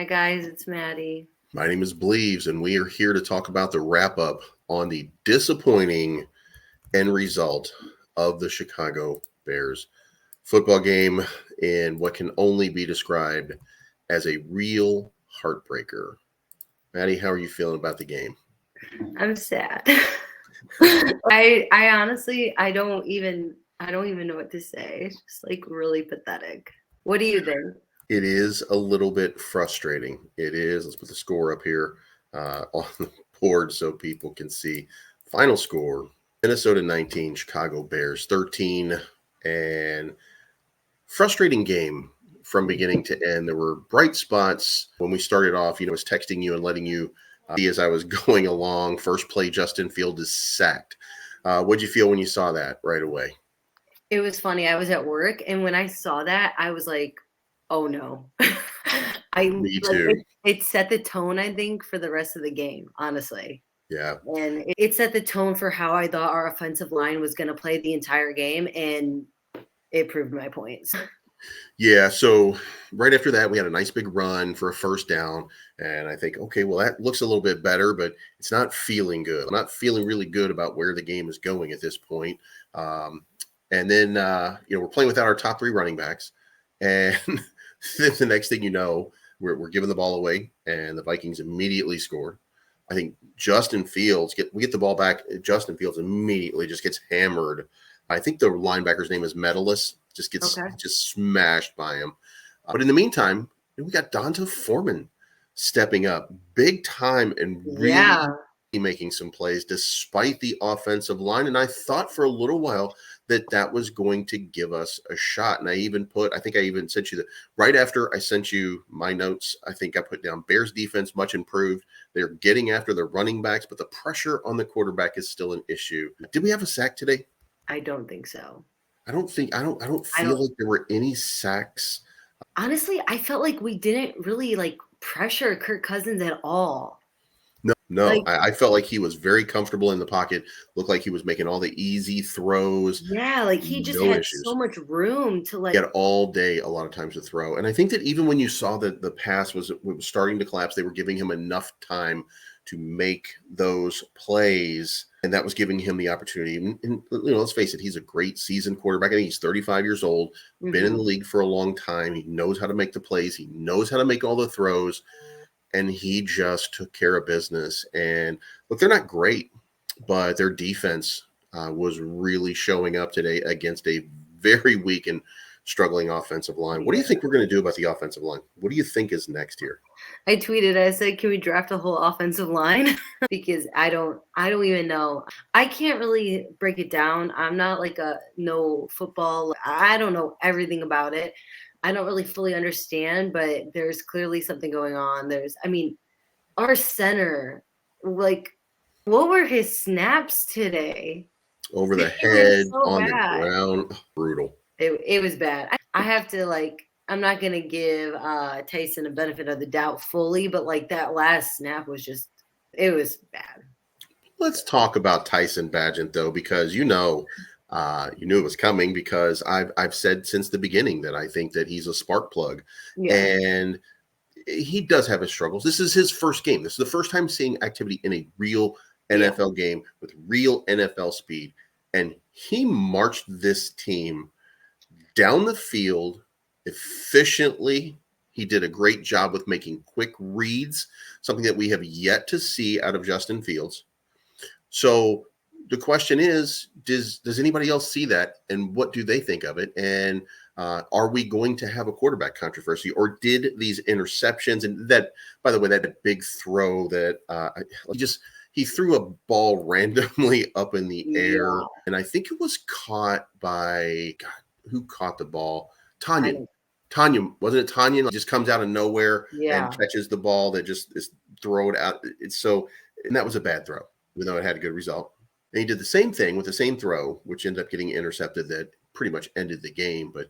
Hi guys, it's Maddie. My name is Bleeves, and we are here to talk about the wrap up on the disappointing end result of the Chicago Bears football game in what can only be described as a real heartbreaker. Maddie, how are you feeling about the game? I'm sad. I honestly I don't even know what to say. It's just like really pathetic. What do you think? It is a little bit frustrating. It is. Let's put the score up here on the board so people can see. Final score: Minnesota 19, Chicago Bears 13, and frustrating game from beginning to end. There were bright spots when we started off. I was texting you and letting you see as I was going along. First play, Justin Field is sacked. What'd you feel when you saw that right away? It was funny. I was at work and when I saw that, I was like, "Oh no." I Me like too. it set the tone, I think, for the rest of the game, honestly. Yeah. And it set the tone for how I thought our offensive line was going to play the entire game, and it proved my points. Yeah, so right after that, we had a nice big run for a first down. And I think, okay, well, that looks a little bit better, but it's not feeling good. I'm not feeling really good about where the game is going at this point. And then, we're playing without our top three running backs. And the next thing you know, we're giving the ball away, and the Vikings immediately score. I think Justin Fields, we get the ball back. Justin Fields immediately just gets hammered. I think the linebacker's name is Medalist, just gets Okay. just smashed by him. But in the meantime, we got Donta Foreman stepping up big time and really Yeah. making some plays despite the offensive line. And I thought for a little while that was going to give us a shot. And I think I even sent you right after I sent you my notes. I think I put down Bears defense much improved. They're getting after the running backs, but the pressure on the quarterback is still an issue. Did we have a sack today? I don't think so. I don't I feel don't like there were any sacks. Honestly, I felt like we didn't really like pressure Kirk Cousins at all. No. Like, I felt like he was very comfortable in the pocket. Looked like he was making all the easy throws. yeah, like he just No had so issues. much room to He like, had all day a lot of times to throw. And I think that even when you saw that the pass was starting to collapse, they were giving him enough time to make those plays. And that was giving him the opportunity. And let's face it, he's a great seasoned quarterback. I think he's 35 years old, been in the mhm. league for a long time. He knows how to make the plays. He knows how to make all the throws. And he just took care of business. And look, they're not great, but their defense was really showing up today against a very weak and struggling offensive line. What do you Yeah. think we're going to do about the offensive line? What do you think is next here? I tweeted, I said, "Can we draft a whole offensive line?" Because I don't even know. I can't really break it down. I'm not like a no football. I don't know everything about it. I don't really fully understand, but there's clearly something going on. I mean, our center, like, what were his snaps today? Over the It was head, so on the bad. ground, brutal. It was bad. I have to like. I'm not gonna give Tyson a benefit of the doubt fully, but like that last snap was just. It was bad. Let's talk about Tyson Bagent though, because you knew it was coming because I've said since the beginning that I think that he's a spark plug, Yeah. and he does have his struggles. This is his first game. This is the first time seeing activity in a real Yeah. NFL game with real NFL speed. And he marched this team down the field efficiently. He did a great job with making quick reads, something that we have yet to see out of Justin Fields. So the question is, does anybody else see that, and what do they think of it? And are we going to have a quarterback controversy, or did these interceptions and that, by the way, that big throw that he threw a ball randomly up in the air, Yeah. and I think it was caught by God, who caught the ball? I Tanya. don't. Tanya, wasn't it Tanya? Just comes out of nowhere and Yeah. catches the ball that just is throw it out. And that was a bad throw, even though it had a good result. And he did the same thing with the same throw, which ended up getting intercepted that pretty much ended the game. But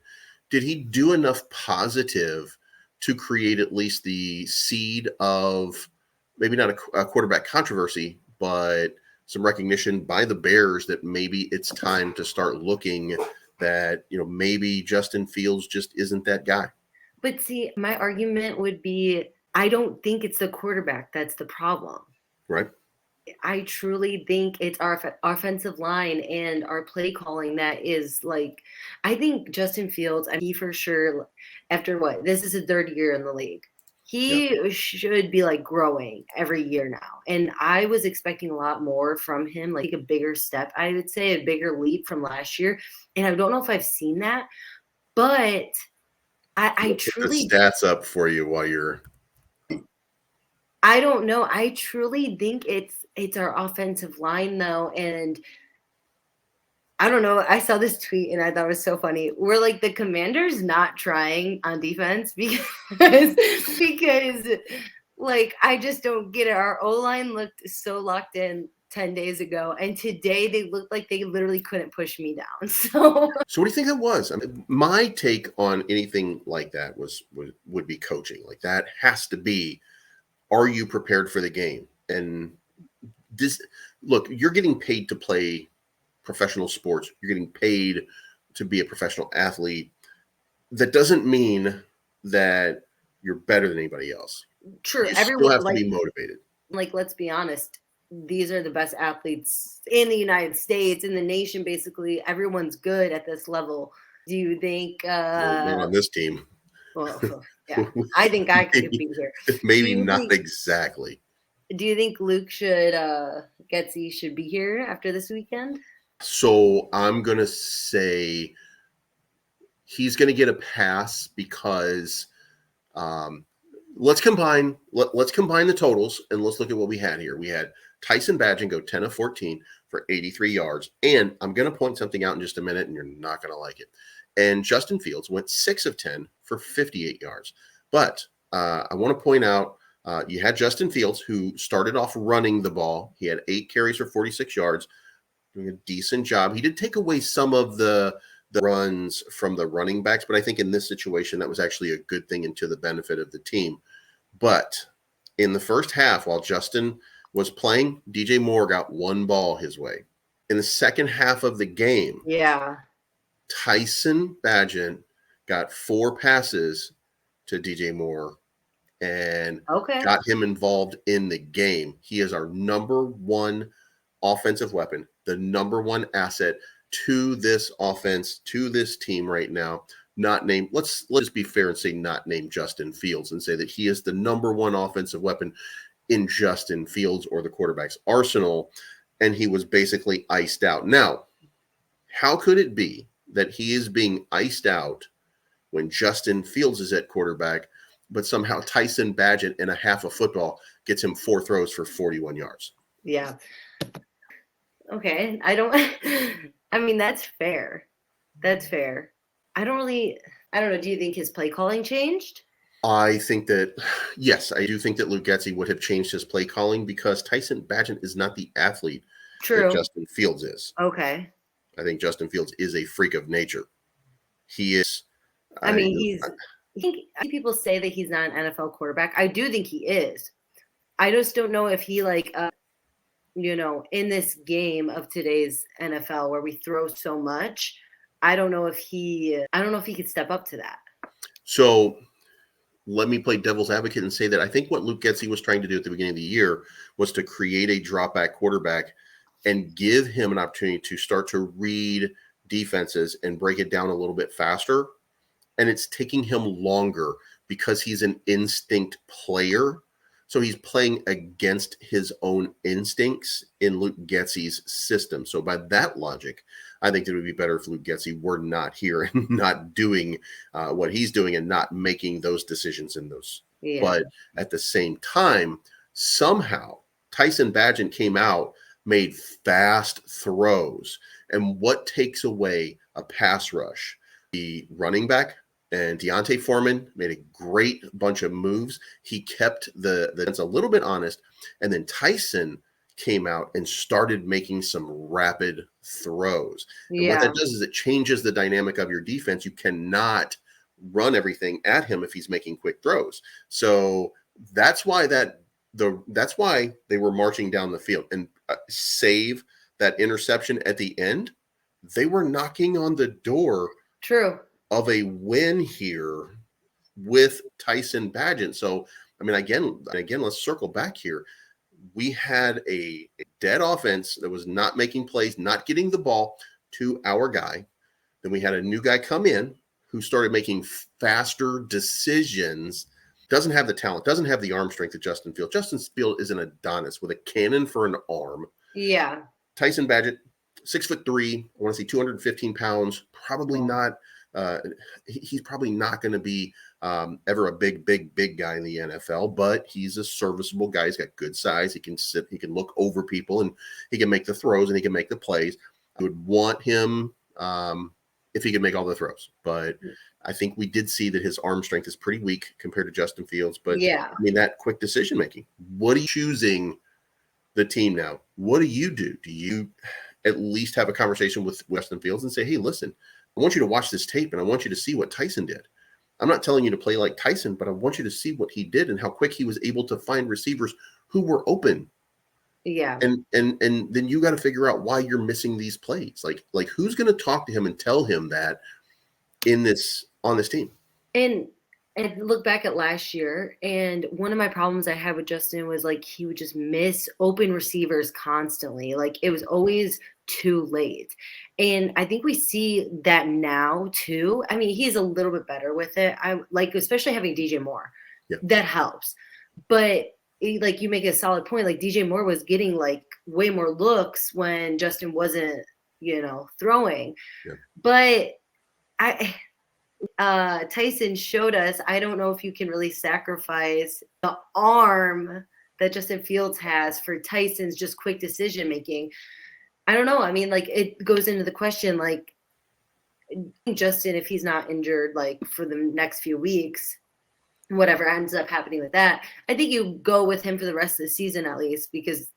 did he do enough positive to create at least the seed of maybe not a quarterback controversy, but some recognition by the Bears that maybe it's time to start looking that, maybe Justin Fields just isn't that guy? But see, my argument would be I don't think it's the quarterback that's the problem. Right. I truly think it's our offensive line and our play calling that is like, I think Justin Fields, I mean, he for sure, after what, this is his third year in the league. Yeah. He should be like growing every year now. And I was expecting a lot more from him, like a bigger step, I would say, a bigger leap from last year. And I don't know if I've seen that, but I We'll put the truly, stats up for you while you're. I don't know. I truly think it's our offensive line though, and I don't know. I saw this tweet and I thought it was so funny. We're like the Commanders not trying on defense because like I just don't get it. Our O line looked so locked in 10 days ago, and today they looked like they literally couldn't push me down. So what do you think that was? I mean, my take on anything like that would be coaching. Like that has to be, are you prepared for the game? And this, look, you're getting paid to play professional sports. You're getting paid to be a professional athlete. That doesn't mean that you're better than anybody else. True, You still everyone have to be motivated. like let's be honest. These are the best athletes in the United States, in the nation. Basically, everyone's good at this level. Do you think? Well, not on this team. Well, yeah, I think I could maybe, be here. Do maybe you not think? exactly. Do you think Luke should Getsy should be here after this weekend? So I'm gonna say he's gonna get a pass because um, let's combine the totals and let's look at what we had here. We had Tyson Bagent go 10 of 14 for 83 yards. And I'm going to point something out in just a minute, and you're not going to like it. And Justin Fields went 6 of 10 for 58 yards. But I want to point out you had Justin Fields, who started off running the ball. He had 8 carries for 46 yards, doing a decent job. He did take away some of the runs from the running backs, but I think in this situation that was actually a good thing and to the benefit of the team. But in the first half, while Justin was playing, DJ Moore got 1 ball his way. In the second half of the game, Yeah. Tyson Bagent got 4 passes to DJ Moore and Okay. got him involved in the game. He is our number 1 offensive weapon, the number 1 asset to this offense, to this team right now. Not named, let's just be fair and say not named Justin Fields and say that he is the number 1 offensive weapon in Justin Fields or the quarterback's arsenal. And he was basically iced out. Now, how could it be that he is being iced out when Justin Fields is at quarterback, but somehow Tyson Bagent in a half of football gets him 4 throws for 41 yards? Yeah. Okay. I don't. I mean, that's fair. That's fair. I don't really. I don't know. Do you think his play calling changed? I think that, yes, I do think that Luke Getsy would have changed his play calling because Tyson Bagent is not the athlete that True. Justin Fields is. Okay. I think Justin Fields is a freak of nature. He is. I I, mean, I think people say that he's not an NFL quarterback. I do think he is. I just don't know if he like in this game of today's NFL where we throw so much, I don't know if he could step up to that. So let me play devil's advocate and say that I think what Luke Getsy was trying to do at the beginning of the year was to create a drop back quarterback and give him an opportunity to start to read defenses and break it down a little bit faster. And it's taking him longer because he's an instinct player. So he's playing against his own instincts in Luke Getsy's system. So by that logic, I think it would be better if Luke Getsy were not here and not doing what he's doing and not making those decisions in those. Yeah. But at the same time, somehow Tyson Bagent came out, made fast throws. And what takes away a pass rush? The running back and Deontay Foreman made a great bunch of moves. He kept the defense a little bit honest. And then Tyson came out and started making some rapid throws. And what that does is it changes the dynamic of your defense. You cannot run everything at him if he's making quick throws. So that's why that's why they were marching down the field and save that interception at the end. They were knocking on the door. True. Of a win here with Tyson Bagent. So I mean, again, let's circle back here. We had a dead offense that was not making plays, not getting the ball to our guy. Then we had a new guy come in who started making faster decisions. Doesn't have the talent, doesn't have the arm strength of Justin Fields. Justin Fields is an Adonis with a cannon for an arm. Yeah. Tyson Bagent, 6'3". I want to say 215 pounds. Probably not. He's probably not going to be ever a big guy in the NFL, but he's a serviceable guy. He's got good size. He can sit. He can look over people, and he can make the throws and he can make the plays. I would want him if he could make all the throws, but I think we did see that his arm strength is pretty weak compared to Justin Fields. But Yeah. I mean, that quick decision making. What are you choosing the team now? What do you do? Do you at least have a conversation with Justin Fields and say, hey, listen, I want you to watch this tape and I want you to see what Tyson did. I'm not telling you to play like Tyson, but I want you to see what he did and how quick he was able to find receivers who were open. Yeah. And then you got to figure out why you're missing these plays. Like who's going to talk to him and tell him that on this team? And look back at last year, and one of my problems I had with Justin was like he would just miss open receivers constantly. Like it was always too late. And I think we see that now too. I mean, he's a little bit better with it. I like, especially having DJ Moore. Yeah. That helps. But like you make a solid point, like DJ Moore was getting like way more looks when Justin wasn't, throwing. Yeah. But Tyson showed us, I don't know if you can really sacrifice the arm that Justin Fields has for Tyson's just quick decision making. I don't know. I mean, like it goes into the question, like Justin, if he's not injured, like for the next few weeks, whatever ends up happening with that, I think you go with him for the rest of the season at least, because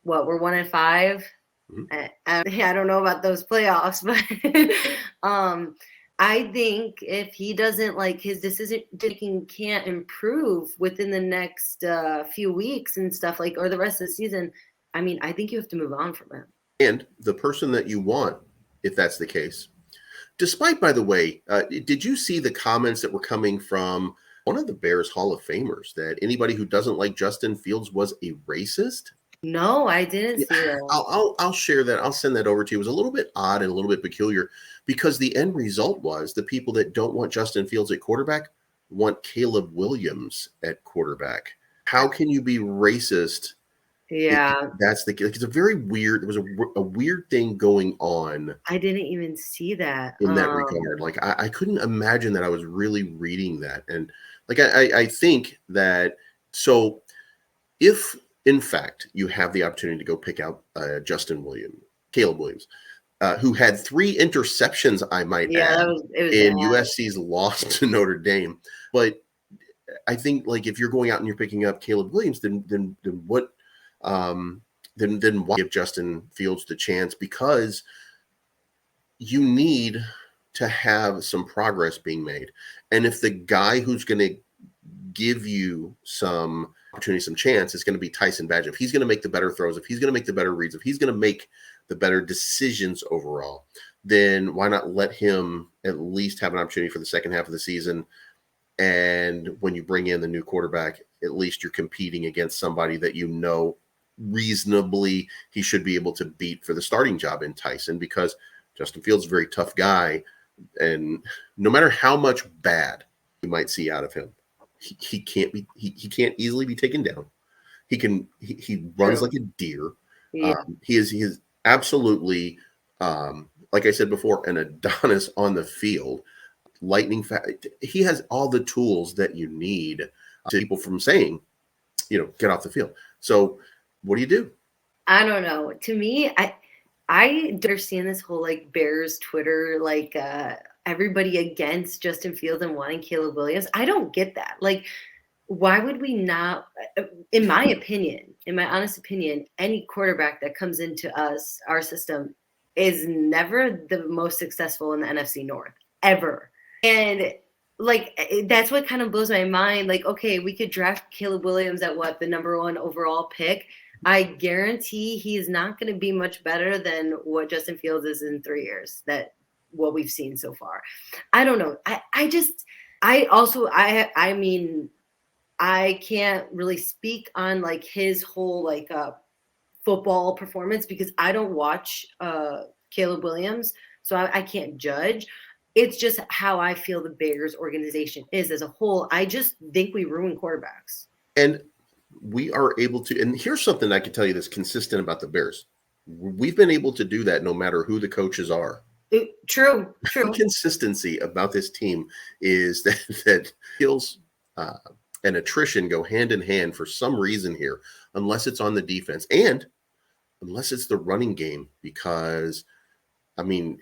we're 1-5. Mm-hmm. I don't know about those playoffs, but I think if he doesn't, like, his decision making can't improve within the next few weeks and stuff, like, or the rest of the season, I mean, I think you have to move on from him. And the person that you want, if that's the case, despite, by the way, did you see the comments that were coming from one of the Bears Hall of Famers that anybody who doesn't like Justin Fields was a racist? No, I didn't see that. I'll share that. I'll send that over to you. It was a little bit odd and a little bit peculiar because the end result was the people that don't want Justin Fields at quarterback want Caleb Williams at quarterback. How can you be racist? Yeah, that's the. It's a very weird. There was a weird thing going on. I didn't even see that in that regard. Like I couldn't imagine that I was really reading that, and like I think that so if. In fact, you have the opportunity to go pick out Caleb Williams, who had 3 interceptions, I might add, in USC's loss to Notre Dame. But I think, like, if you're going out and you're picking up Caleb Williams, then what? Then why give Justin Fields the chance? Because you need to have some progress being made, and if the guy who's going to give you some opportunity, some chance, is going to be Tyson Bagent. If he's going to make the better throws, if he's going to make the better reads, if he's going to make the better decisions overall, then why not let him at least have an opportunity for the second half of the season? And when you bring in the new quarterback, at least you're competing against somebody that reasonably he should be able to beat for the starting job in Tyson, because Justin Fields is a very tough guy, and no matter how much bad you might see out of him, he can't easily be taken down. He runs like a deer. Yeah. He is absolutely, like I said before, an Adonis on the field. Lightning fast. He has all the tools that you need to people from saying, get off the field. So what do you do? I don't know. To me, I understand this whole like Bears Twitter, like everybody against Justin Fields and wanting Caleb Williams. I don't get that. Like, why would we not, in my honest opinion, any quarterback that comes into our system is never the most successful in the NFC North, ever. And like, that's what kind of blows my mind. Like, okay, we could draft Caleb Williams at the number 1 overall pick. I guarantee he's not going to be much better than what Justin Fields is in 3 years, what we've seen so far. I don't know. I mean, I can't really speak on like his whole like football performance because I don't watch Caleb Williams, so I can't judge. It's just how I feel the Bears organization is as a whole. I just think we ruin quarterbacks. And we are able to, and here's something I can tell you that's consistent about the Bears. We've been able to do that no matter who the coaches are. True. Consistency about this team is that skills and attrition go hand in hand for some reason here, unless it's on the defense and unless it's the running game. Because, I mean,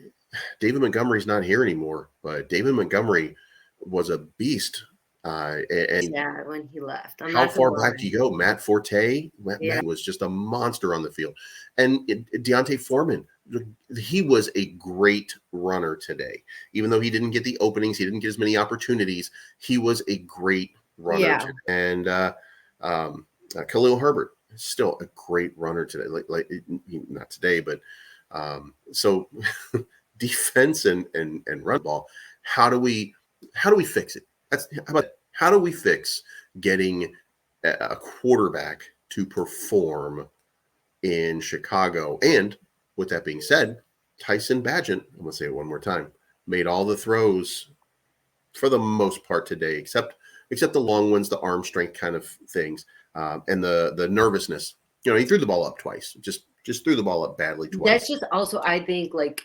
David Montgomery's not here anymore, but David Montgomery was a beast. And yeah, when he left. how far back do you go? Matt Forte? Matt was just a monster on the field. And Deontay Foreman, he was a great runner today. Even though he didn't get the openings, he didn't get as many opportunities, he was a great runner today. And Khalil Herbert, still a great runner today. Like not today, but so defense and run ball. How do we fix it? How do we fix getting a quarterback to perform in Chicago? And with that being said, Tyson Bagent, I'm going to say it one more time, made all the throws for the most part today, except the long ones, the arm strength kind of things, and the nervousness. You know, he threw the ball up twice, just threw the ball up badly twice. That's just also, I think, like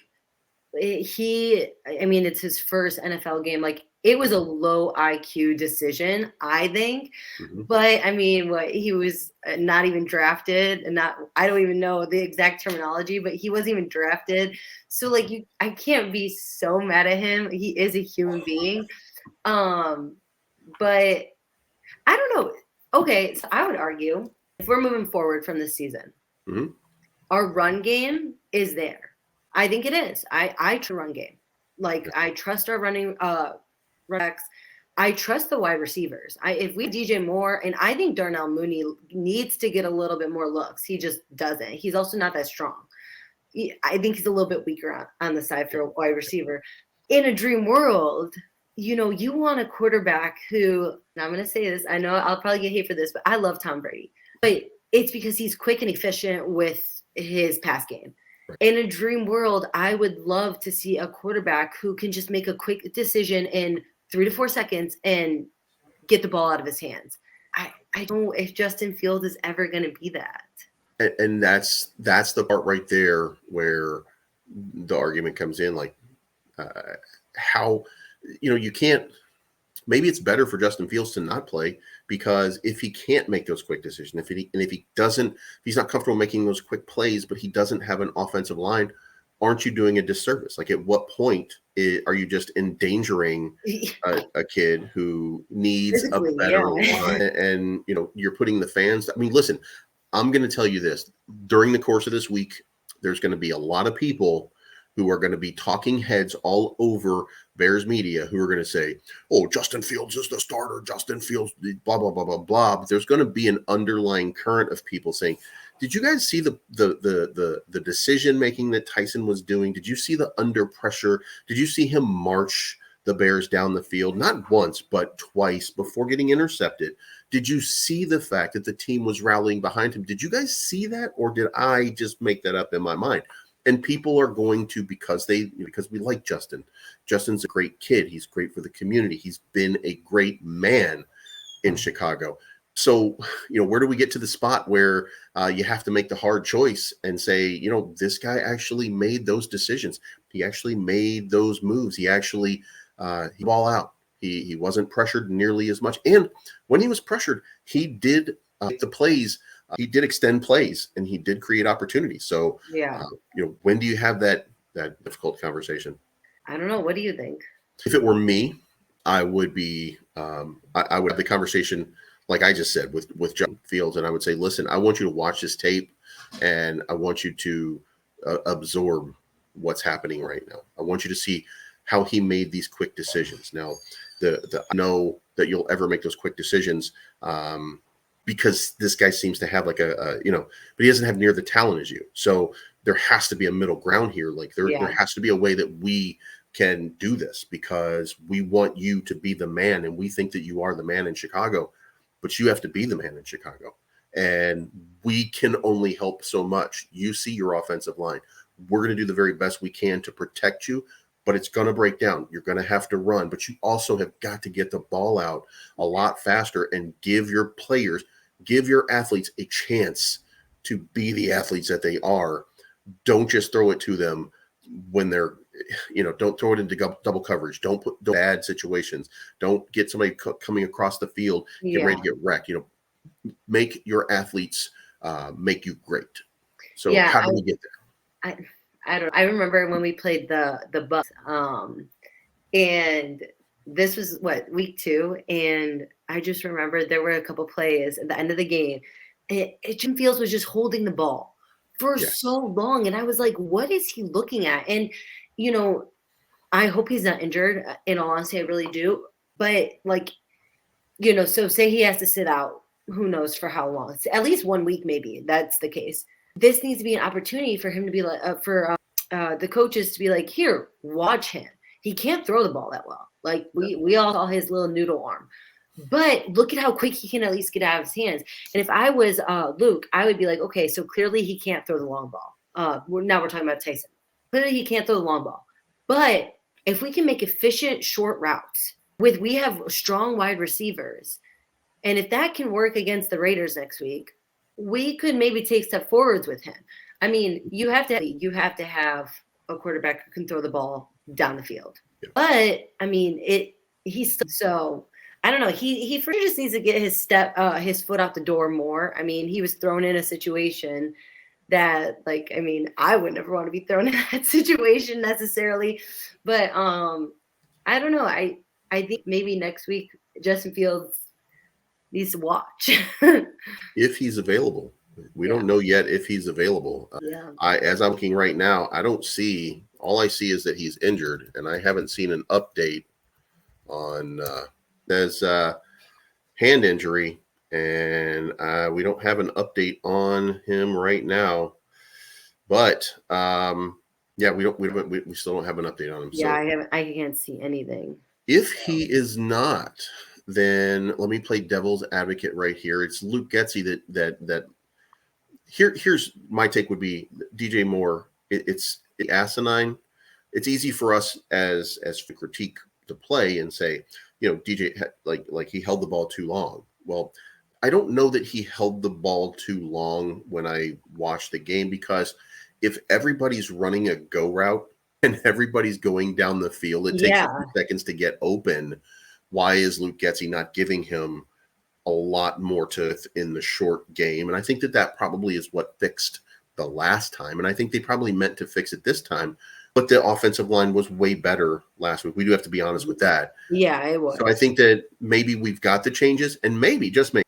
it's his first NFL game. Like, it was a low IQ decision, I think. Mm-hmm. But I mean, he was not even drafted, and I don't even know the exact terminology, but he wasn't even drafted. So like, I can't be so mad at him. He is a human being. But I don't know. Okay, so I would argue if we're moving forward from this season, mm-hmm. our run game is there. I think it is. I trust run game. Like, I trust our running backs. I trust the wide receivers. If we DJ Moore, and I think Darnell Mooney needs to get a little bit more looks. He just doesn't. He's also not that strong. I think he's a little bit weaker on the side for a wide receiver. In a dream world, you want a quarterback who, and I'm going to say this, I know I'll probably get hate for this, but I love Tom Brady. But it's because he's quick and efficient with his pass game. In a dream world, I would love to see a quarterback who can just make a quick decision in 3 to 4 seconds and get the ball out of his hands. I don't know if Justin Fields is ever going to be that. And that's the part right there where the argument comes in. Like, how, you can't. Maybe it's better for Justin Fields to not play, because if he can't make those quick decisions, if he's not comfortable making those quick plays, but he doesn't have an offensive line, aren't you doing a disservice? Like, at what point are you just endangering a kid who needs a better line? And you're putting the fans. I mean, listen, I'm going to tell you this: during the course of this week, there's going to be a lot of people who are going to be talking heads all over Bears media who are going to say, "Oh, Justin Fields is the starter. Justin Fields, blah, blah, blah, blah, blah." But there's going to be an underlying current of people saying, "Did you guys see the decision making that Tyson was doing? Did you see the under pressure? Did you see him march the Bears down the field, not once, but twice before getting intercepted? Did you see the fact that the team was rallying behind him? Did you guys see that? Or did I just make that up in my mind?" And people are going to, because we like Justin. Justin's a great kid. He's great for the community. He's been a great man in Chicago. So, where do we get to the spot where you have to make the hard choice and say, this guy actually made those decisions. He actually made those moves. He actually he ball out. He wasn't pressured nearly as much. And when he was pressured, he did the plays. He did extend plays, and he did create opportunities. So, when do you have that difficult conversation? I don't know. What do you think? If it were me, I would be. I would have the conversation like I just said with Justin Fields, and I would say, "Listen, I want you to watch this tape, and I want you to absorb what's happening right now. I want you to see how he made these quick decisions. Now, I know that you'll ever make those quick decisions." Because this guy seems to have like but he doesn't have near the talent as you. So there has to be a middle ground here. Like there has to be a way that we can do this, because we want you to be the man, and we think that you are the man in Chicago. but you have to be the man in Chicago. And we can only help so much. You see your offensive line. We're going to do the very best we can to protect you, but it's going to break down. You're going to have to run, but you also have got to get the ball out a lot faster and give your players, give your athletes a chance to be the athletes that they are. Don't just throw it to them when they're, don't throw it into double coverage. Don't put bad situations. Don't get somebody coming across the field, getting ready to get wrecked. Make your athletes make you great. So how do we get there? I don't. I remember when we played the Bucks, and this was week 2, and I just remember there were a couple plays at the end of the game. Jim Fields was just holding the ball for so long, and I was like, "What is he looking at?" And I hope he's not injured. In all honesty, I really do. But so say he has to sit out. Who knows for how long? It's at least 1 week, maybe. That's the case. This needs to be an opportunity for him to be like, for the coaches to be like, here, watch him. He can't throw the ball that well. Like we all saw his little noodle arm, but look at how quick he can at least get out of his hands. And if I was Luke, I would be like, okay, so clearly he can't throw the long ball. Now we're talking about Tyson. Clearly he can't throw the long ball. But if we can make efficient short routes we have strong wide receivers, and if that can work against the Raiders next week, we could maybe take step forwards with him. I mean, you have to have a quarterback who can throw the ball down the field. Yeah. But I mean, he's so I don't know. He for sure just needs to get his foot out the door more. I mean, he was thrown in a situation that I would never want to be thrown in that situation necessarily. But I don't know. I think maybe next week Justin Fields needs to watch. If he's available. We don't know yet if he's available. As I'm looking right now, all I see is that he's injured, and I haven't seen an update on his hand injury, and we don't have an update on him right now. But we still don't have an update on him. Yeah, I can't see anything. If he is not, then let me play devil's advocate right here. It's Luke Getsy that here's my take would be DJ Moore. It's asinine. It's easy for us as critique to play and say, DJ like he held the ball too long. Well, I don't know that he held the ball too long when I watched the game, because if everybody's running a go route and everybody's going down the field, it takes a few seconds to get open. Why is Luke Getsy not giving him a lot more in the short game? And I think that probably is what fixed the last time. And I think they probably meant to fix it this time. But the offensive line was way better last week. We do have to be honest with that. Yeah, it was. So I think that maybe we've got the changes, and maybe, just maybe,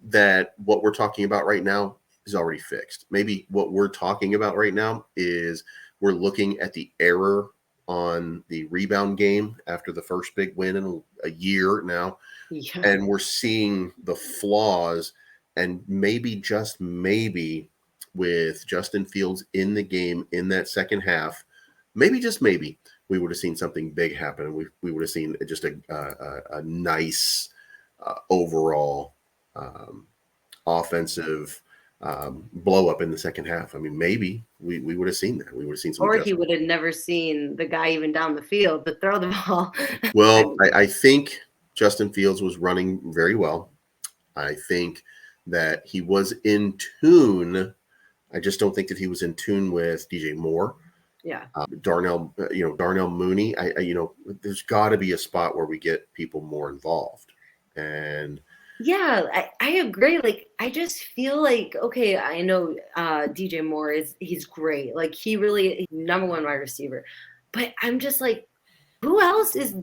that what we're talking about right now is already fixed. Maybe what we're talking about right now is we're looking at the error on the rebound game after the first big win in a year now. Yeah. And we're seeing the flaws, and maybe, just maybe, with Justin Fields in the game in that second half, maybe, just maybe, we would have seen something big happen, and we would have seen just a nice overall offensive blow up in the second half. I mean, maybe we would have seen that. We would have seen some. Or he would have never seen the guy even down the field to throw the ball. Well, I think Justin Fields was running very well. I think that he was in tune. I just don't think that he was in tune with DJ Moore. Yeah. Darnell Mooney. There's got to be a spot where we get people more involved. And yeah, I agree. Like, I just feel like, okay, I know DJ Moore he's great. Like, he's number one wide receiver. But I'm just like, who else is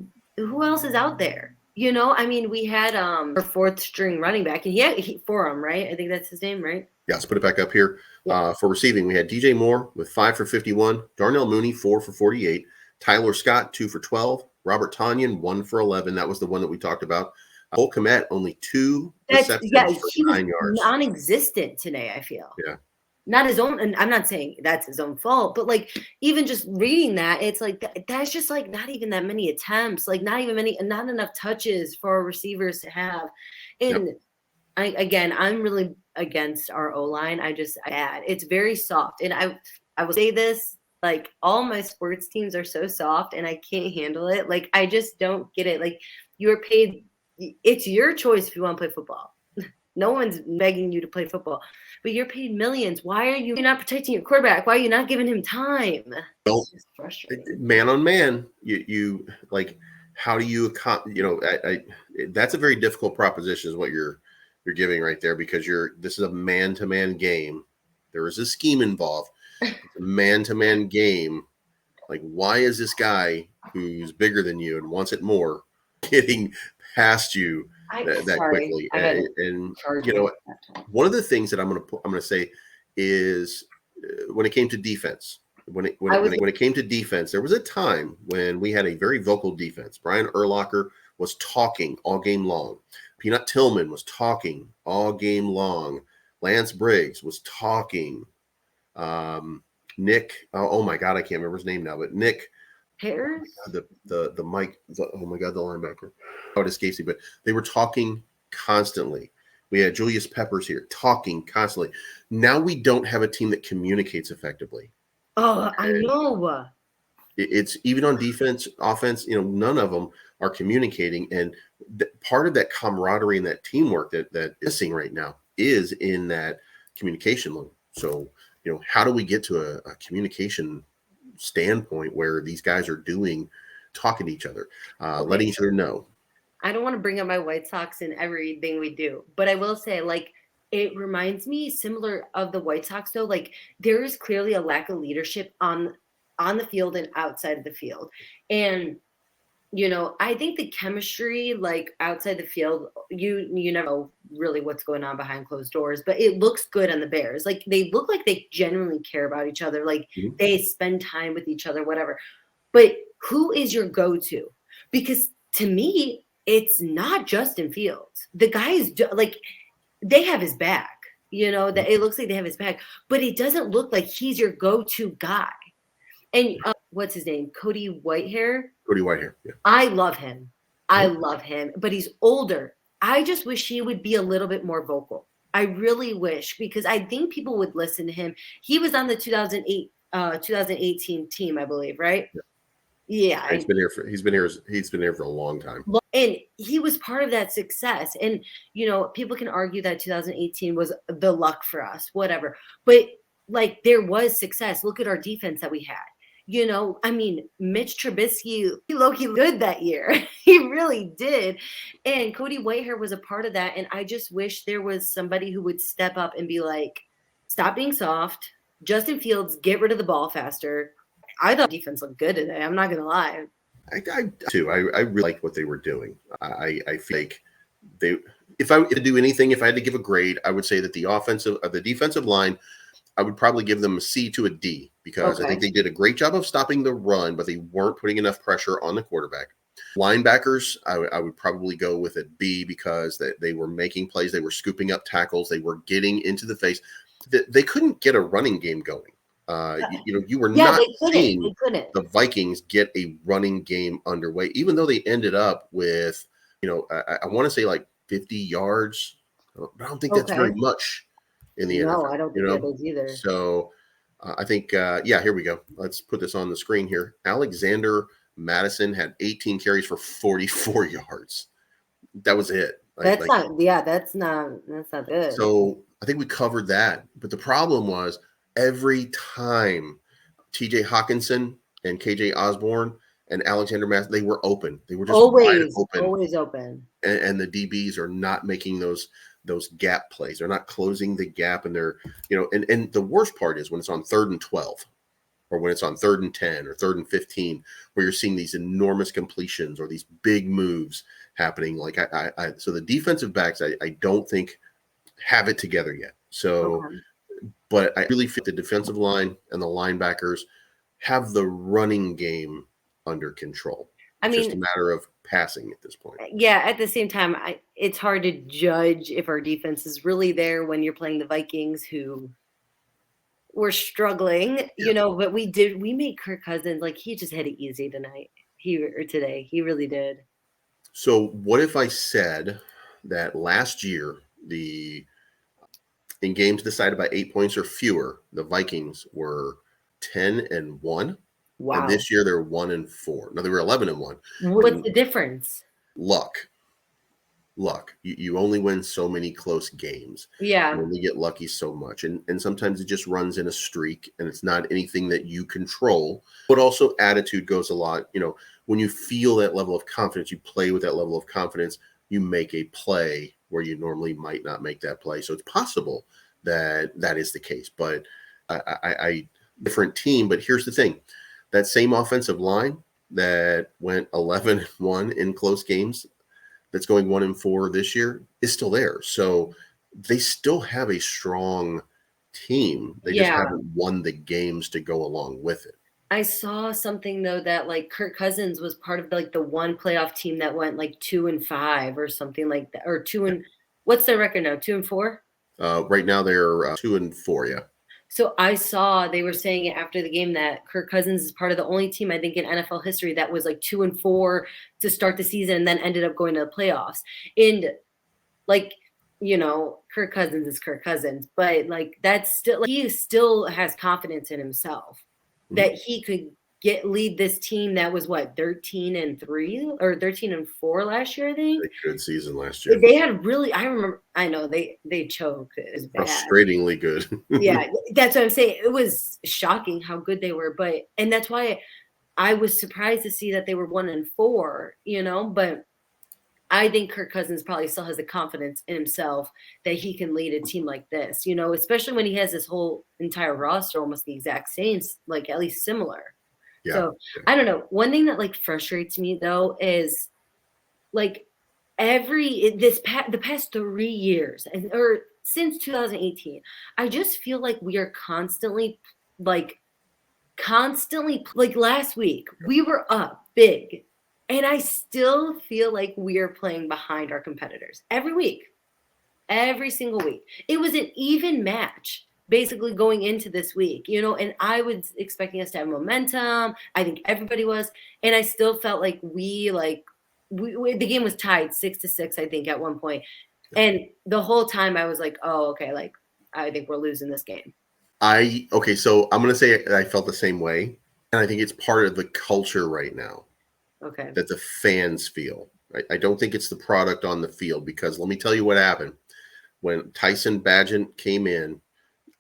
out there? I mean, we had our fourth string running back, and he Forum, right? I think that's his name, right? Yeah, let's put it back up here. Yeah. For receiving, we had DJ Moore with 5 for 51, Darnell Mooney 4 for 48, Tyler Scott 2 for 12, Robert Tonyan 1 for 11. That was the one that we talked about. Cole Kmet only 2 receptions for 9 yards. Non-existent today, I feel. Yeah. Not his own, and I'm not saying that's his own fault, but like, even just reading that, it's like that's just like not even that many attempts, like not enough touches for our receivers to have. And I'm really against our O-line. It's very soft. And I will say this, like all my sports teams are so soft and I can't handle it. Like I just don't get it. Like you're paid, it's your choice if you want to play football. No one's begging you to play football, but you're paid millions. Why are you not protecting your quarterback? Why are you not giving him time? Well, It's just frustrating. man on man, you like, how do you, that's a very difficult proposition is what you're giving right there, because this is a man-to-man game. There is a scheme involved. It's a man-to-man game. Like, why is this guy who's bigger than you and wants it more getting past you that Sorry, quickly? I had And charger. one of the things that I'm going to say is, when it came to defense, when it came to defense, there was a time when we had a very vocal defense. Brian Urlacher was talking all game long. Peanut Tillman was talking all game long. Lance Briggs was talking. Nick, oh my God, I can't remember his name now, but Nick Harris? the Mike, oh my God, the linebacker. Oh, it escapes me, but they were talking constantly. We had Julius Peppers here talking constantly. Now we don't have a team that communicates effectively. Oh, I know. It's even on defense, offense, none of them are communicating. And part of that camaraderie and that teamwork that is missing right now is in that communication loop. So, how do we get to a communication standpoint where these guys are talking to each other, letting each other know? I don't want to bring up my White Sox in everything we do, but I will say, like, it reminds me similar of the White Sox, though. Like, there is clearly a lack of leadership on the field and outside of the field. And I think the chemistry, like outside the field, you never know really what's going on behind closed doors, but it looks good on the Bears. Like they look like they genuinely care about each other. Like they spend time with each other, whatever. But who is your go-to? Because to me, it's not Justin Fields. The guy is like they have his back. That it looks like they have his back, but it doesn't look like he's your go-to guy. And what's his name? Cody Whitehair. Yeah. I love him. I love him, but he's older. I just wish he would be a little bit more vocal. I really wish, because I think people would listen to him. He was on the 2018 team, I believe, right? Yeah. He's been here for a long time. And he was part of that success. And people can argue that 2018 was the luck for us, whatever. But like there was success. Look at our defense that we had. I mean, Mitch Trubisky, he low-key good that year. He really did. And Cody Whitehair was a part of that. And I just wish there was somebody who would step up and be like, stop being soft. Justin Fields, get rid of the ball faster. I thought defense looked good today. I'm not going to lie. I too. I really liked what they were doing. I feel like if I had to do anything, if I had to give a grade, I would say that the defensive line, I would probably give them a C to a D, because I think they did a great job of stopping the run, but they weren't putting enough pressure on the quarterback. Linebackers, I would probably go with a B, because they were making plays. They were scooping up tackles. They were getting into the face. They couldn't get a running game going. You were not seeing the Vikings get a running game underway, even though they ended up with, I want to say like 50 yards. I don't think that's very much in the NFL. No, I don't think that is either. So I think, here we go. Let's put this on the screen here. Alexander Madison had 18 carries for 44 yards. That was it. That's not good. So I think we covered that. But the problem was, every time TJ Hawkinson and KJ Osborne and Alexander Madison, they were open. They were just always open. And the DBs are not making those gap plays. They're not closing the gap, and they're, and the worst part is when it's on 3rd and 12, or when it's on 3rd and 10 or 3rd and 15, where you're seeing these enormous completions or these big moves happening. Like so the defensive backs, I don't think have it together yet. So, but I really feel the defensive line and the linebackers have the running game under control. It's just a matter of passing at this point. Yeah, at the same time, it's hard to judge if our defense is really there when you're playing the Vikings, who were struggling, but we made Kirk Cousins, like, he just had it easy today. He really did. So what if I said that last year The in games decided by 8 points or fewer, the Vikings were 10-1, and Wow. this year they're 1-4. No, they were 11-1. What's And the difference? luck. You only win so many close games. You Yeah. only get lucky so much. And sometimes it just runs in a streak and it's not anything that you control. But also attitude goes a lot. When you feel that level of confidence, you play with that level of confidence, you make a play where you normally might not make that play. So it's possible that that is the case. But I different team. But here's the thing. That same offensive line that went 11-1 in close games, that's going 1-4 this year, is still there. So they still have a strong team. They just Yeah. haven't won the games to go along with it. I saw something though that like Kirk Cousins was part of like the one playoff team that went like 2-5 or something like that, or what's their record now? 2-4? Right now they're 2-4. Yeah. So I saw they were saying it after the game that Kirk Cousins is part of the only team I think in NFL history that was like 2-4 to start the season and then ended up going to the playoffs. And like, Kirk Cousins is Kirk Cousins, but like that's still like, he still has confidence in himself that he could lead this team that was what 13-3 or 13-4 last year, I think. A good season last year. They had really, I know they choked. It was bad. Frustratingly good. Yeah, that's what I'm saying. It was shocking how good they were, and that's why I was surprised to see that they were 1-4, but I think Kirk Cousins probably still has the confidence in himself that he can lead a team like this, especially when he has this whole entire roster almost the exact same, like at least similar. Yeah. So I don't know. One thing that like frustrates me though is like the past 3 years or since 2018, I just feel like we are constantly like last week we were up big and I still feel like we are playing behind our competitors every single week. It was an even match basically going into this week, and I was expecting us to have momentum. I think everybody was, and I still felt like the game was tied 6-6, I think, at one point. And the whole time I was like, oh, okay, like I think we're losing this game. So I'm gonna say I felt the same way, and I think it's part of the culture right now. Okay. That the fans feel. I don't think it's the product on the field, because let me tell you what happened when Tyson Bagent came in.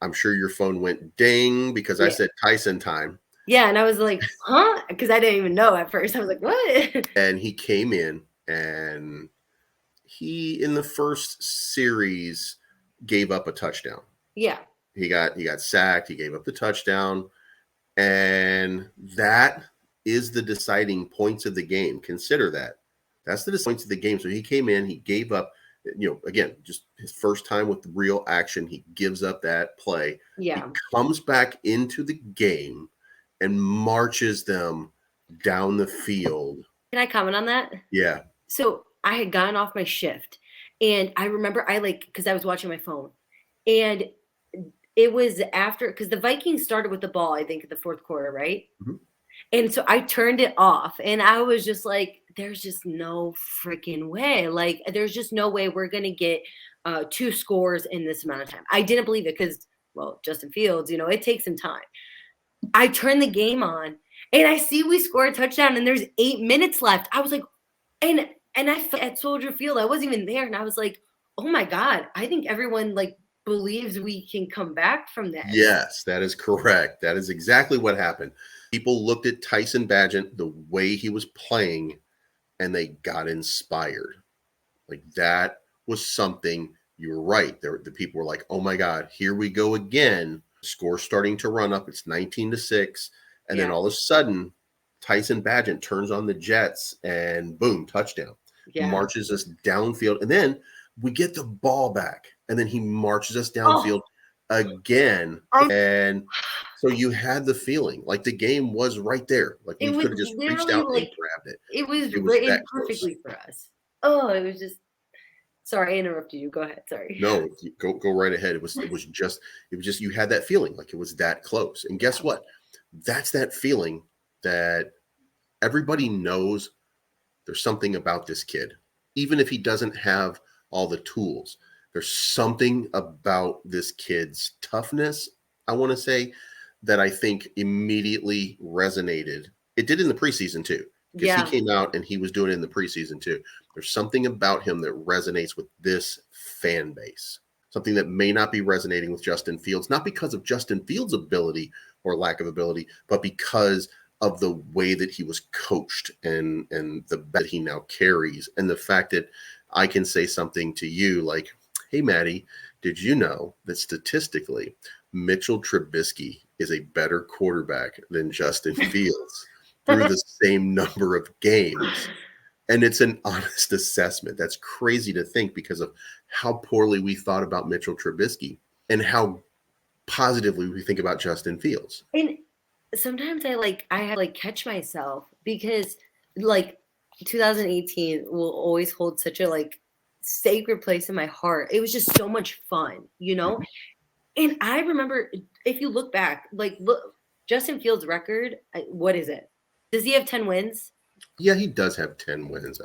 I'm sure your phone went ding because I said Tyson time. Yeah, and I was like, huh? Because I didn't even know at first. I was like, what? And he came in, and he in the first series gave up a touchdown. Yeah. He got sacked. He gave up the touchdown, and that is the deciding points of the game. Consider that. That's the deciding points of the game. So he came in, he gave up, again, just his first time with real action. He gives up that play. Yeah. He comes back into the game and marches them down the field. Can I comment on that? Yeah. So I had gotten off my shift, and I remember because I was watching my phone, and it was after, because the Vikings started with the ball, I think, in the fourth quarter, right? Mm-hmm. And so I turned it off, and I was just like, there's just no freaking way. Like, there's just no way we're going to get 2 scores in this amount of time. I didn't believe it because, well, Justin Fields, it takes some time. I turned the game on, and I see we score a touchdown, and there's 8 minutes left. I was like, and I felt at Soldier Field, I wasn't even there, and I was like, oh my God, I think everyone like believes we can come back from this. Yes, that is correct. That is exactly what happened. People looked at Tyson Bagent, the way he was playing, and they got inspired. Like, that was something. You were right. The people were like, oh my God, here we go again. Score starting to run up. It's 19-6. And then all of a sudden, Tyson Bagent turns on the Jets and boom, touchdown. Yeah. Marches us downfield. And then we get the ball back. And then he marches us downfield again. And so you had the feeling like the game was right there. Like we could have just reached out and grabbed it. It was written perfectly for us. Oh, it was just. Sorry, I interrupted you. Go ahead. Sorry. No, go right ahead. It was just you had that feeling like it was that close. And guess what? That's that feeling that everybody knows there's something about this kid, even if he doesn't have all the tools. There's something about this kid's toughness, I want to say, that I think immediately resonated. It did in the preseason too, because he Yeah. came out and he was doing it in the preseason too. There's something about him that resonates with this fan base. Something that may not be resonating with Justin Fields, not because of Justin Fields' ability or lack of ability, but because of the way that he was coached and the that he now carries, and the fact that I can say something to you like, hey, Maddie, did you know that statistically Mitchell Trubisky is a better quarterback than Justin Fields through the same number of games? And it's an honest assessment. That's crazy to think because of how poorly we thought about Mitchell Trubisky and how positively we think about Justin Fields. And sometimes I have to catch myself because like 2018 will always hold such a sacred place in my heart. It was just so much fun, you know? And I remember, if you look back, look, Justin Fields' record, what is it? Does he have 10 wins? Yeah, he does have 10 wins.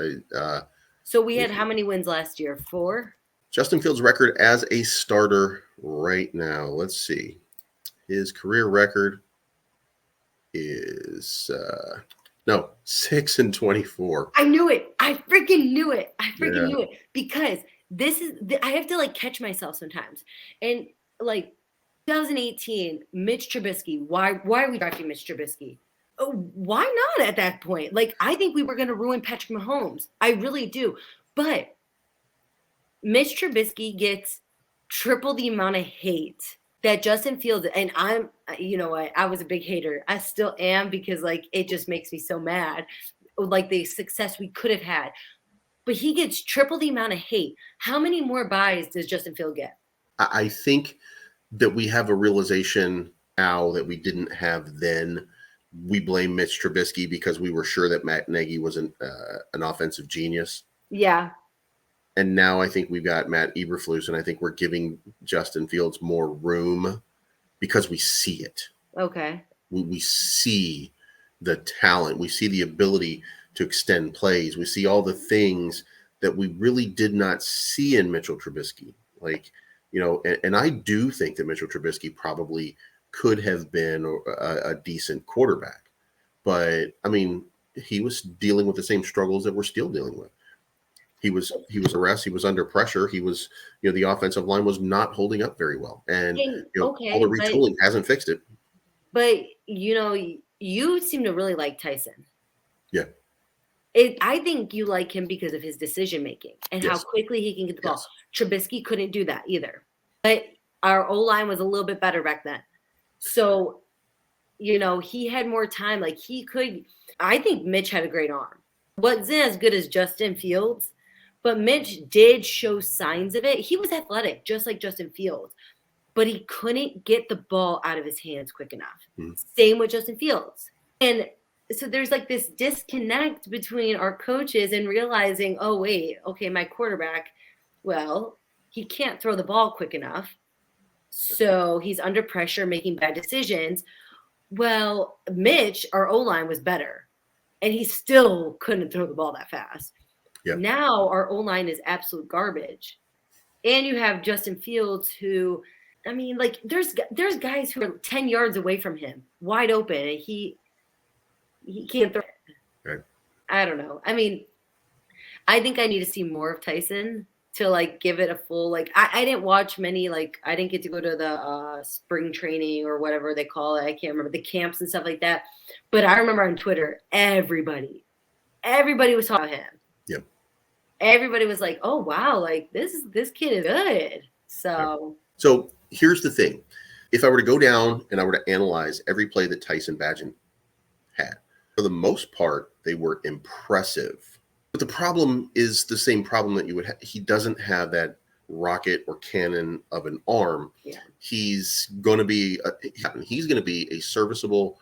So we had how many wins last year? 4? Justin Fields' record as a starter right now, let's see. His career record is no 6-24. I knew it. I freaking knew it. Yeah. Knew it because this is I have to catch myself sometimes. And 2018, Mitch Trubisky. Why are we drafting Mitch Trubisky? Oh, why not at that point? I think we were going to ruin Patrick Mahomes. I really do. But Mitch Trubisky gets triple the amount of hate that Justin Fields, and I'm, I was a big hater. I still am because it just makes me so mad. The success we could have had. But he gets triple the amount of hate. How many more buys does Justin Fields get? I think that we have a realization now that we didn't have then. We blame Mitch Trubisky because we were sure that Matt Nagy was an offensive genius. Yeah. And now I think we've got Matt Eberflus, and I think we're giving Justin Fields more room because we see it. Okay. We see the talent. We see the ability to extend plays. We see all the things that we really did not see in Mitchell Trubisky. And I do think that Mitchell Trubisky probably could have been a decent quarterback. But, I mean, he was dealing with the same struggles that we're still dealing with. He was harassed. He was under pressure. He was, the offensive line was not holding up very well. And, all the retooling hasn't fixed it. But, you seem to really like Tyson. Yeah. I think you like him because of his decision making and how quickly he can get the ball. Trubisky couldn't do that either. But our O-line was a little bit better back then. So, he had more time. He could – I think Mitch had a great arm. Wasn't as good as Justin Fields, but Mitch did show signs of it. He was athletic, just like Justin Fields, but he couldn't get the ball out of his hands quick enough. Mm-hmm. Same with Justin Fields. And so there's this disconnect between our coaches and realizing, oh, wait, okay, my quarterback, well, he can't throw the ball quick enough. So he's under pressure making bad decisions. Well, Mitch, our O-line was better. And he still couldn't throw the ball that fast. Yep. Now our O-line is absolute garbage. And you have Justin Fields who, I mean, there's guys who are 10 yards away from him, wide open, and he can't throw it. Right. I don't know. I mean, I think I need to see more of Tyson to give it a full I didn't watch many I didn't get to go to the spring training or whatever they call it. I can't remember the camps and stuff like that. But I remember on Twitter, everybody was talking about him. Yep. Everybody was like, "Oh wow, this kid is good." So here's the thing: if I were to go down and I were to analyze every play that Tyson Bagent had, for the most part, they were impressive. But the problem is the same problem that you would have. He doesn't have that rocket or cannon of an arm. Yeah. He's going to be a serviceable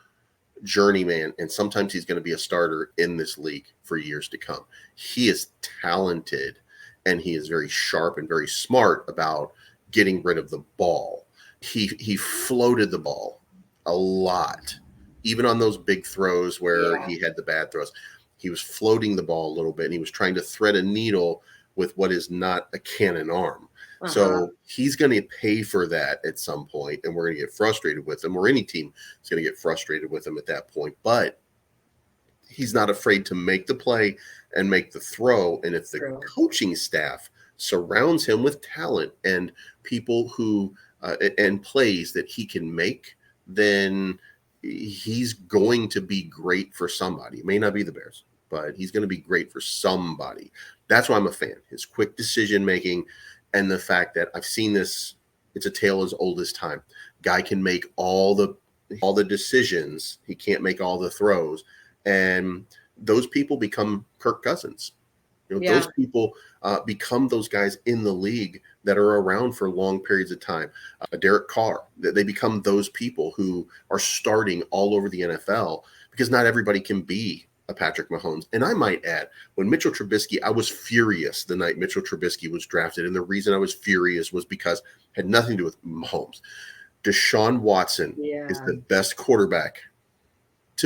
journeyman, and sometimes he's going to be a starter in this league for years to come. He is talented, and he is very sharp and very smart about getting rid of the ball. He floated the ball a lot, even on those big throws where he had the bad throws. He was floating the ball a little bit, and he was trying to thread a needle with what is not a cannon arm. Uh-huh. So he's going to pay for that at some point, and we're going to get frustrated with him, or any team is going to get frustrated with him at that point. But he's not afraid to make the play and make the throw. And if the True. coaching staff surrounds him with talent and people who and plays that he can make, then he's going to be great for somebody. It may not be the Bears, but he's going to be great for somebody. That's why I'm a fan. His quick decision making and the fact that I've seen this, it's a tale as old as time. Guy can make all the decisions. He can't make all the throws. And those people become Kirk Cousins. Yeah. Those people become those guys in the league that are around for long periods of time. Derek Carr, they become those people who are starting all over the NFL because not everybody can be a Patrick Mahomes. And I might add, when Mitchell Trubisky, I was furious the night Mitchell Trubisky was drafted. And the reason I was furious was because it had nothing to do with Mahomes. Deshaun Watson is Yeah. the best quarterback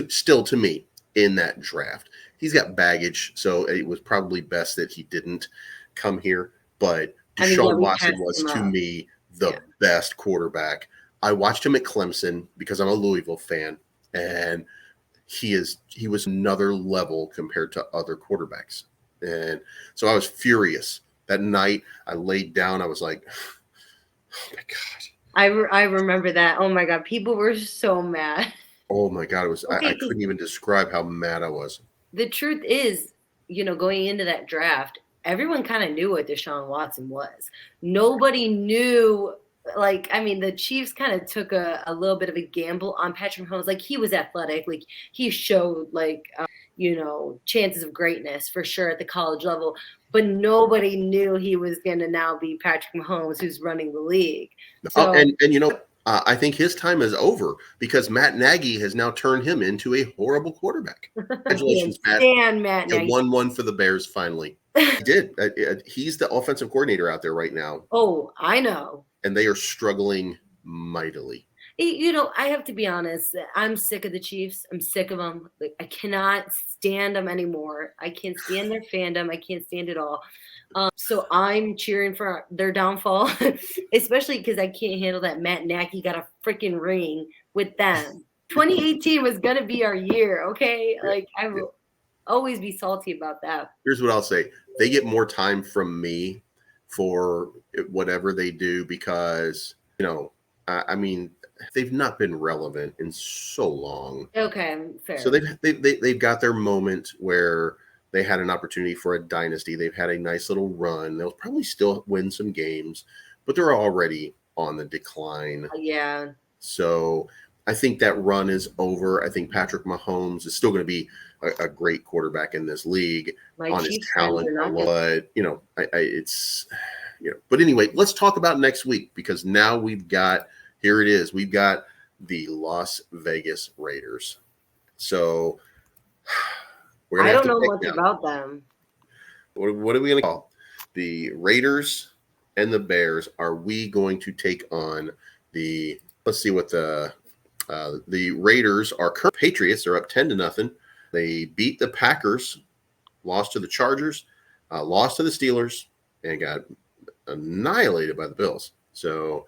still to me in that draft. He's got baggage, so it was probably best that he didn't come here. But I mean, yeah, Deshaun we Watson passed was him to up. me the Yeah. best quarterback. I watched him at Clemson because I'm a Louisville fan, and he was another level compared to other quarterbacks. And so I was furious. That night I laid down, I was like, oh my God. I remember that. Oh my God, people were so mad. Oh my God. It was I Okay, because couldn't even describe how mad I was. the truth is, going into that draft, everyone kind of knew what Deshaun Watson was. Nobody knew, like, I mean, the Chiefs kind of took a little bit of a gamble on Patrick Mahomes. Like, he was athletic, like, he showed, like, chances of greatness for sure at the college level, but nobody knew he was going to now be Patrick Mahomes, who's running the league. Oh, So, and you know, I think his time is over because Matt Nagy has now turned him into a horrible quarterback. I can't Congratulations, Matt. stand Matt You Nagy. won one for the Bears finally. He did. He's the offensive coordinator out there right now, Oh, I know. and they are struggling mightily. I have to be honest. I'm sick of the Chiefs. I'm sick of them. Like, I cannot stand them anymore. I can't stand their fandom. I can't stand it all. So I'm cheering for their downfall, especially because I can't handle that Matt Nagy got a freaking ring with them. 2018 was gonna be our year, okay? Yeah, Like, I yeah. will always be salty about that. Here's what I'll say: they get more time from me for whatever they do because I mean, they've not been relevant in so long. Okay, So fair. they've got their moment where they had an opportunity for a dynasty. They've had a nice little run. They'll probably still win some games, but they're already on the decline. Yeah, So I think that run is over. I think Patrick Mahomes is still going to be a great quarterback in this league my on his Chiefs fans talent are not gonna. alone. But it's But anyway, let's talk about next week because now here it is. We've got the Las Vegas Raiders. So we're gonna I have don't to know pick much now. about them. What are we gonna call the Raiders and the Bears? Are we going to take on the? Let's see what the Raiders are current Patriots. They're up 10-0. They beat the Packers, lost to the Chargers, lost to the Steelers, and got annihilated by the Bills. So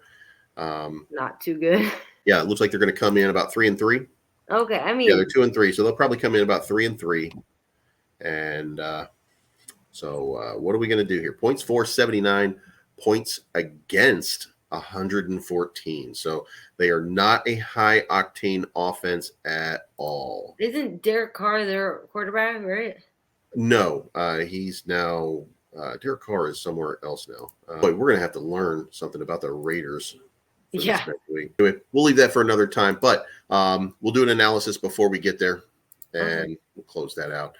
Not too good. yeah, it looks like they're going to come in about 3-3. Okay, I Yeah, they're mean, 2-3, so they'll probably come in about 3-3. And so what are we going to do here? Points for 79, points against 114. So they are not a high octane offense at all. isn't Derek Carr their quarterback, right? No, he's now Derek Carr is somewhere else now. Boy, we're going to have to learn something about the Raiders for this Yeah. next week. Anyway, we'll leave that for another time, but we'll do an analysis before we get there, Okay. and we'll close that out.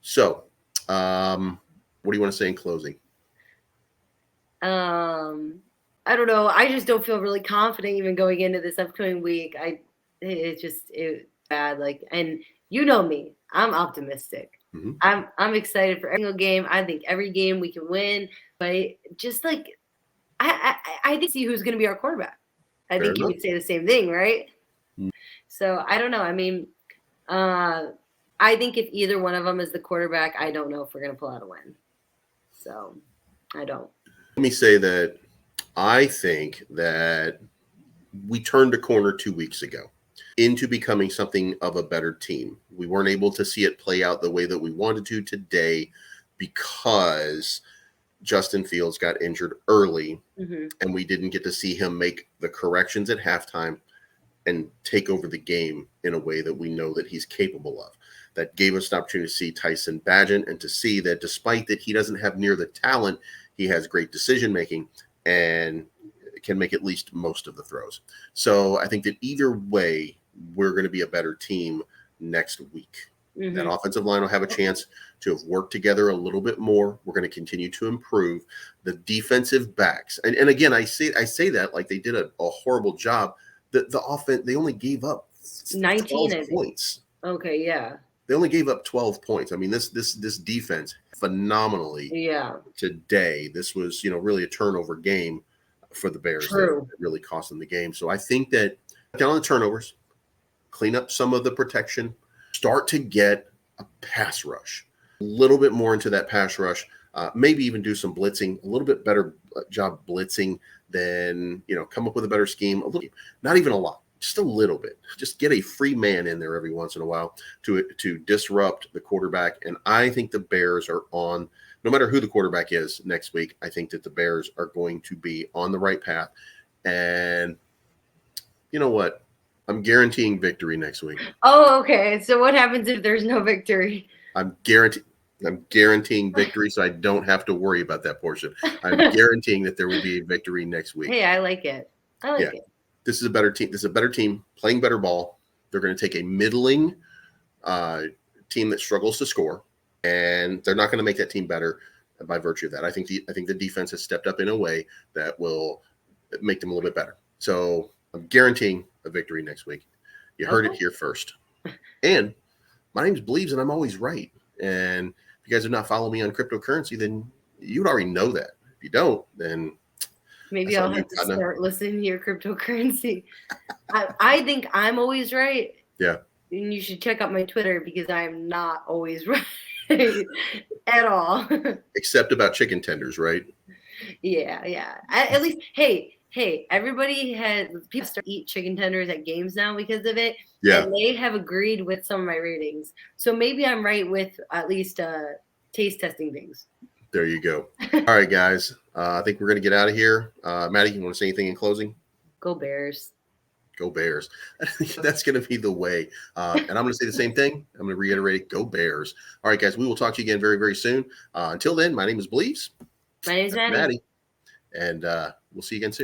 So, what do you want to say in closing? I don't know. I just don't feel really confident even going into this upcoming week. It's bad. Like, and you know me, I'm optimistic. Mm-hmm. I'm excited for every single game. I think every game we can win, but just like I didn't see who's going to be our quarterback. I Fair think you enough. would say the same thing, right? Mm. So I don't know. I mean, I think if either one of them is the quarterback, I don't know if we're going to pull out a win. So I don't. Let me say that I think that we turned a corner 2 weeks ago into becoming something of a better team. We weren't able to see it play out the way that we wanted to today because Justin Fields got injured early and we didn't get to see him make the corrections at halftime and take over the game in a way that we know that he's capable of. That gave us an opportunity to see Tyson Bagent and to see that despite that he doesn't have near the talent, he has great decision making and can make at least most of the throws. So I think that either way, we're going to be a better team next week. That offensive line will have a chance to have worked together a little bit more. We're going to continue to improve the defensive backs. And again, I say that like they did a horrible job. The offense, they only gave up 19, 12 points. Okay, yeah. They only gave up 12 points. I mean, this defense phenomenally today. This was, really a turnover game for the Bears. That really cost them the game. So I think that down on the turnovers, clean up some of the protection, start to get a pass rush, a little bit more into that pass rush, maybe even do some blitzing, a little bit better job blitzing than, come up with a better scheme, not even a lot, just a little bit. Just get a free man in there every once in a while to disrupt the quarterback. And I think the Bears are on, no matter who the quarterback is next week, I think that the Bears are going to be on the right path. And you know what? I'm guaranteeing victory next week. Oh, okay. So what happens if there's no victory? I'm guaranteeing victory, so I don't have to worry about that portion. I'm guaranteeing that there will be a victory next week. Hey, I like it. It. This is a better team. This is a better team playing better ball. They're going to take a middling team that struggles to score, and they're not going to make that team better by virtue of that. I think the defense has stepped up in a way that will make them a little bit better. So I'm guaranteeing a victory next week. You heard it here first. And my name's Bleeves, and I'm always right. And if you guys have not followed me on cryptocurrency, then you'd already know that. If you don't, then maybe I'll have to start listening to your cryptocurrency. I think I'm always right. Yeah. And you should check out my Twitter because I'm not always right at all. Except about chicken tenders, right? Yeah. At least, hey, everybody people start to eat chicken tenders at games now because of it. Yeah. And they have agreed with some of my ratings. So maybe I'm right with at least taste testing things. There you go. All right, guys. I think we're going to get out of here. Maddie, you want to say anything in closing? Go Bears. Go Bears. That's going to be the way. And I'm going to say the same thing. I'm going to reiterate it. Go Bears. All right, guys. We will talk to you again very, very soon. Until then, my name is Bleeves. My name is Maddie. And we'll see you again soon.